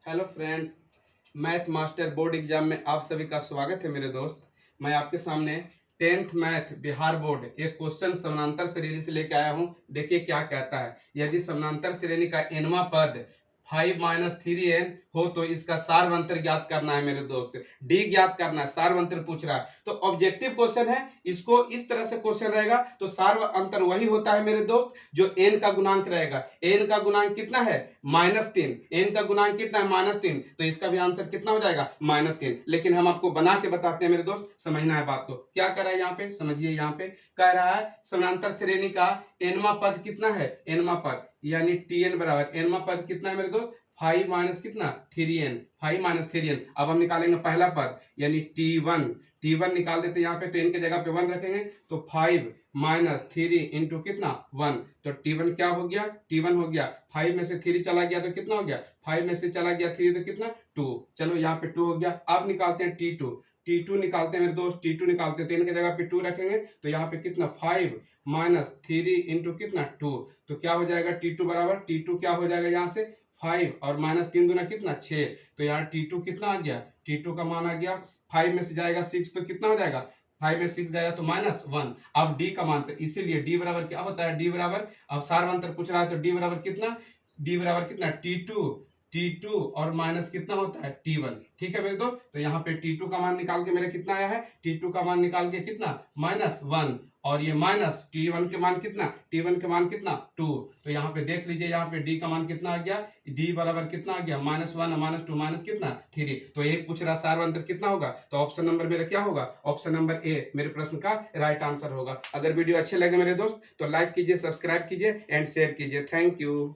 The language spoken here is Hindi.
Hello friends, math master board exam में आप सभी का स्वागत है। मेरे दोस्त, मैं आपके सामने 10th मैथ बिहार बोर्ड एक क्वेश्चन समानांतर श्रेणी से लेके आया हूं। देखिए क्या कहता है। यदि समानांतर श्रेणी का nवां पद 5-3n हो तो इसका सार्वंतर ज्ञात करना है। मेरे दोस्त, डी ज्ञात करना है, सार्वंतर पूछ रहा है। तो ऑब्जेक्टिव क्वेश्चन है, इसको इस तरह से क्वेश्चन रहेगा तो सार्व अंतर वही होता है मेरे दोस्त जो n का गुणांक रहेगा। n का गुणांक कितना है? -3। n का गुणांक कितना है? -3। तो इसका भी आंसर कितना हो जाएगा? -3। लेकिन हम आपको बना के बताते हैं मेरे दोस्त, समझना है बात को। क्या कर रहा है यहाँ पे, समझिए। यहाँ पे कह रहा है समानांतर श्रेणी का nवां पद कितना है? nवां पद यानी tn बराबर nवां पद कितना है मेरे दोस्त? 5 माइनस कितना? 3n। 5 minus 3n। अब हम निकालेंगे पहला पद यानी t1 निकाल देते यहाँ पे, तो n की जगह पे 1 रखेंगे तो 5 माइनस 3 इंटू कितना? 1। तो t1 क्या हो गया? t1 हो गया। 5 में से 3 चला गया तो कितना हो गया? 5 में से चला गया 3 तो कितना? 2। चलो यहाँ पे 2 हो गया। अब निकालते हैं t2 निकालते हैं मेरे दोस्त। t2 निकालते हैं तो n की जगह पे 2 रखेंगे तो यहाँ पे कितना? 5 माइनस 3 इंटू कितना? 2। तो क्या हो जाएगा? t2 बराबर, t2 क्या हो जाएगा यहाँ से? 5 और -3 दूना कितना? 6। तो यहाँ t2 कितना आ गया? t2 का मान आ गया, 5 में से जाएगा 6 तो कितना हो जाएगा? 5 में 6 जाएगा तो -1। अब d का मान, तो इसीलिए d बराबर क्या होता है? d बराबर, अब सार्वंतर पूछ रहा है तो d बराबर कितना? d बराबर कितना? t2 और माइनस कितना होता है? t1। ठीक है मेरे दोस्त, तो यहाँ पे t2 का मान निकाल के मेरा कितना आया है? t2 का मान निकाल के कितना? -1। और ये माइनस t1 के मान कितना? t1 के मान कितना? 2। तो यहाँ पे देख लीजिए, यहाँ पे d का मान कितना आ गया? d बराबर कितना आ गया? -1 -2 माइनस कितना? 3। तो ये पूछ रहा सार्वंतर कितना होगा? तो ऑप्शन नंबर मेरा क्या होगा? ऑप्शन नंबर ए मेरे प्रश्न का राइट आंसर होगा। अगर वीडियो अच्छे लगे मेरे दोस्त तो लाइक कीजिए, सब्सक्राइब कीजिए एंड शेयर कीजिए। Thank you.